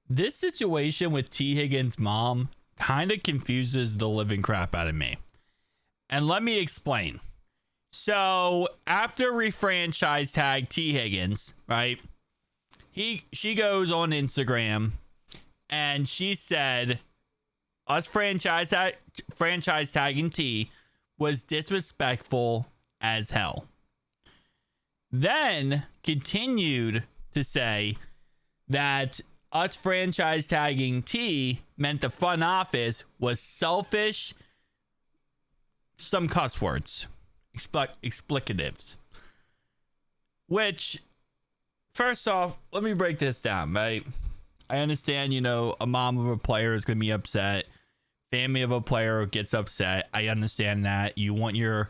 This situation with T. Higgins' mom kind of confuses the living crap out of me. And let me explain. So after we franchise tag T. Higgins, right? She goes on Instagram and she said us franchise tagging T was disrespectful as hell. Then continued to say that us franchise tagging T meant the front office was selfish. Some cuss words, explicatives. Which, first off, let me break this down, right? I understand, a mom of a player is going to be upset. Family of a player gets upset. I understand that. You want your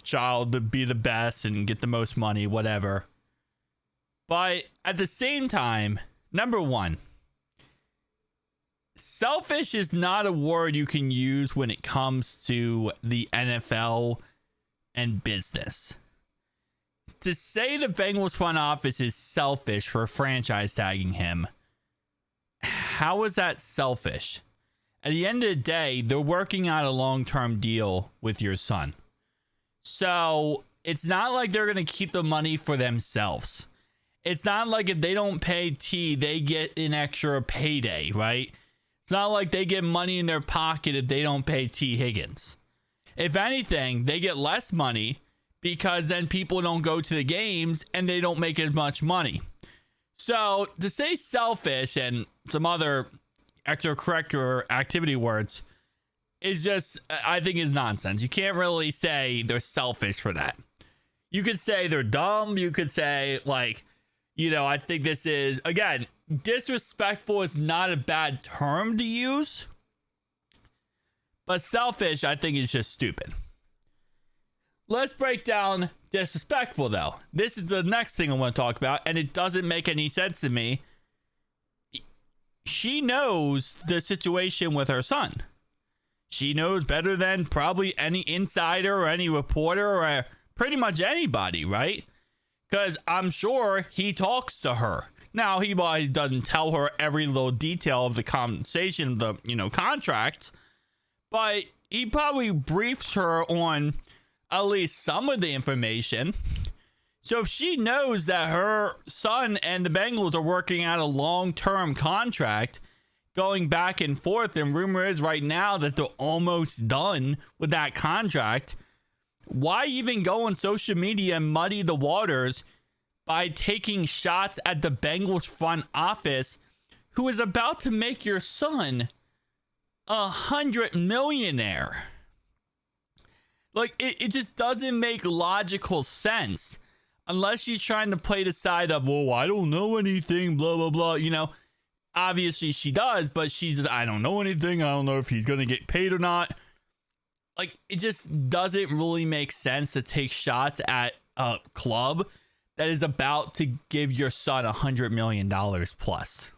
child to be the best and get the most money, whatever. But at the same time, number one, selfish is not a word you can use when it comes to the NFL and business. To say the Bengals front office is selfish for franchise tagging him, how is that selfish? At the end of the day, they're working out a long-term deal with your son. So it's not like they're going to keep the money for themselves. It's not like if they don't pay T, they get an extra payday, right? It's not like they get money in their pocket if they don't pay T. Higgins. If anything, they get less money because then people don't go to the games and they don't make as much money. So to say selfish and some other extracurricular activity words is just, I think, is nonsense. You can't really say they're selfish for that. You could say they're dumb. You could say, I think this is, again, disrespectful is not a bad term to use. But selfish, I think, is just stupid. Let's break down disrespectful, though. This is the next thing I want to talk about, and it doesn't make any sense to me. She knows the situation with her son. She knows better than probably any insider or any reporter or pretty much anybody, right? Because I'm sure he talks to her. Now, he probably doesn't tell her every little detail of the conversation, the contracts, but he probably briefed her on at least some of the information. So if she knows that her son and the Bengals are working out a long-term contract, going back and forth, and rumor is right now that they're almost done with that contract, why even go on social media and muddy the waters by taking shots at the Bengals front office, who is about to make your son $100 millionaire? It just doesn't make logical sense unless she's trying to play the side of, I don't know anything, blah, blah, blah. Obviously she does, but she's, I don't know anything. I don't know if he's going to get paid or not. It just doesn't really make sense to take shots at a club that is about to give your son $100 million plus.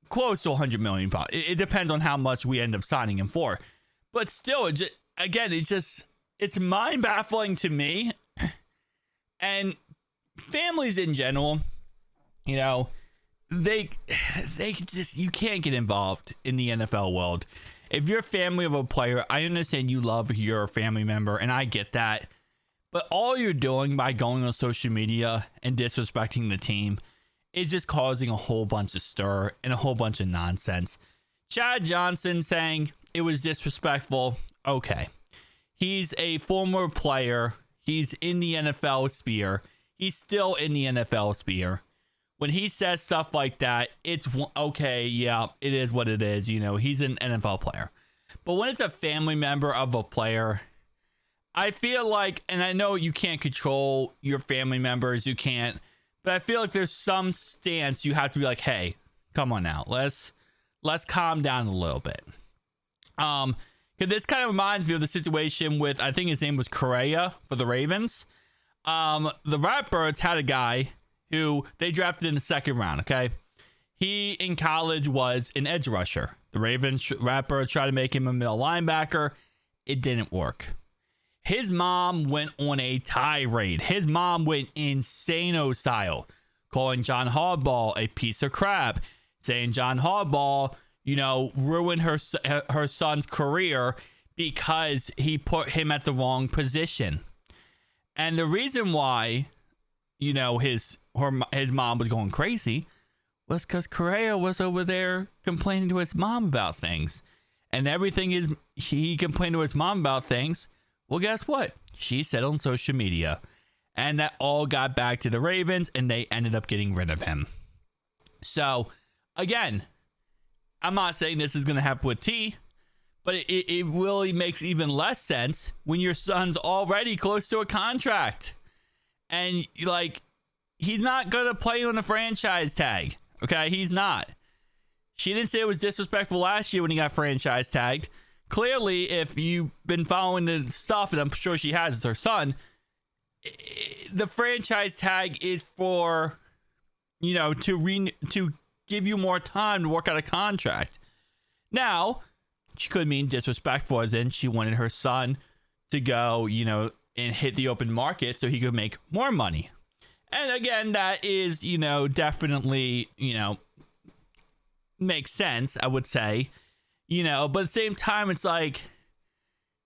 Close to $100 million. It depends on how much we end up signing him for. But still, it's mind baffling to me. And families in general, they just, you can't get involved in the NFL world. If you're a family of a player, I understand you love your family member, and I get that. But all you're doing by going on social media and disrespecting the team is just causing a whole bunch of stir and a whole bunch of nonsense. Chad Johnson saying it was disrespectful. Okay. He's a former player. He's in the NFL sphere. He's still in the NFL sphere. When he says stuff like that, it's okay. Yeah, it is what it is. He's an NFL player. But when it's a family member of a player, I feel like, and I know you can't control your family members, you can't, but I feel like there's some stance you have to be like, hey, come on now, let's calm down a little bit. Because this kind of reminds me of the situation with, I think his name was Correa for the Ravens. The Ratbirds had a guy who they drafted in the second round, okay? He, in college, was an edge rusher. The Ravens, Ratbirds tried to make him a middle linebacker. It didn't work. His mom went on a tirade. His mom went insano style, calling John Harbaugh a piece of crap, saying John Harbaugh, ruined her son's career because he put him at the wrong position. And the reason why, his mom was going crazy was because Correa was over there complaining to his mom about things. And everything is, he complained to his mom about things. Well, guess what? She said on social media. And that all got back to the Ravens, and they ended up getting rid of him. So, again, I'm not saying this is going to happen with T, but it really makes even less sense when your son's already close to a contract. And, he's not going to play on the franchise tag. Okay, he's not. She didn't say it was disrespectful last year when he got franchise tagged. Clearly, if you've been following the stuff, and I'm sure she has, it's her son, the franchise tag is for, to give you more time to work out a contract. Now, she could mean disrespectful, as in she wanted her son to go, and hit the open market so he could make more money. And again, that is, definitely, makes sense, I would say, but at the same time, it's like,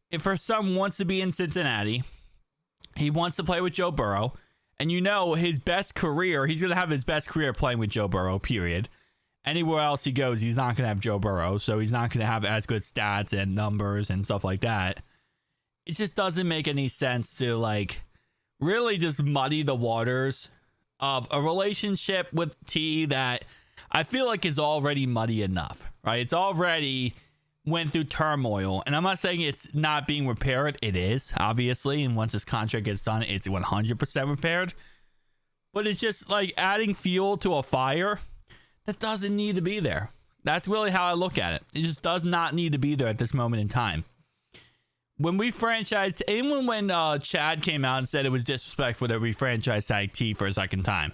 if her son wants to be in Cincinnati, he wants to play with Joe Burrow, and his best career, he's going to have his best career playing with Joe Burrow, period. Anywhere else he goes, he's not going to have Joe Burrow, so he's not going to have as good stats and numbers and stuff like that. It just doesn't make any sense to, really just muddy the waters of a relationship with T that I feel like is already muddy enough, right? It's already went through turmoil, and I'm not saying it's not being repaired. It is, obviously, and once this contract gets done, it's 100% repaired. But it's just like adding fuel to a fire that doesn't need to be there. That's really how I look at it. It just does not need to be there at this moment in time. When we franchised, even when Chad came out and said it was disrespectful that we franchised tag T for a second time,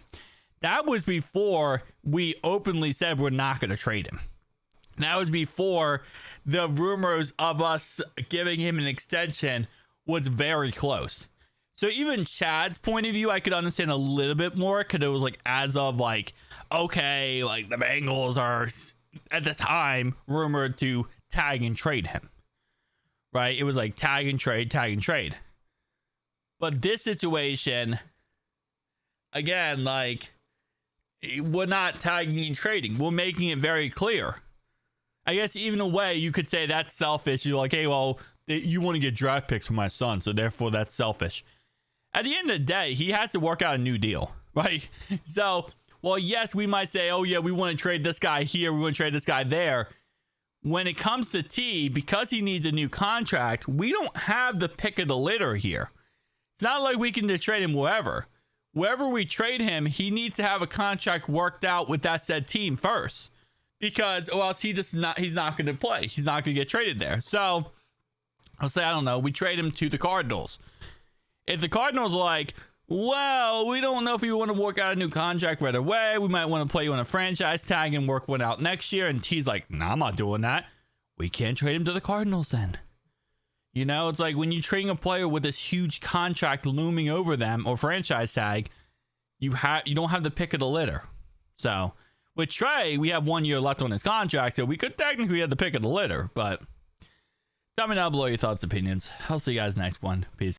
that was before we openly said we're not going to trade him. That was before the rumors of us giving him an extension was very close. So even Chad's point of view, I could understand a little bit more, because it was as of okay, the Bengals are at the time rumored to tag and trade him. Right? It was tag and trade. But this situation, again, we're not tagging and trading. We're making it very clear. I guess even a way you could say that's selfish. You're like, hey, well, you want to get draft picks for my son, so therefore that's selfish. At the end of the day, he has to work out a new deal, right? So, well, yes, we might say, oh, yeah, we want to trade this guy here, we want to trade this guy there. When it comes to T, because he needs a new contract, we don't have the pick of the litter here. It's not like we can just trade him wherever. Wherever we trade him, he needs to have a contract worked out with that said team first. Because, or else he's not going to play. He's not going to get traded there. So, I'll say, I don't know, we trade him to the Cardinals. If the Cardinals are like, well, we don't know if we want to work out a new contract right away. We might want to play you on a franchise tag and work one out next year. And T's like, nah, I'm not doing that. We can't trade him to the Cardinals then. It's like when you're trading a player with this huge contract looming over them or franchise tag, you don't have the pick of the litter. So with Trey, we have 1 year left on his contract, so we could technically have the pick of the litter. But tell me down below your thoughts and opinions. I'll see you guys next one. Peace.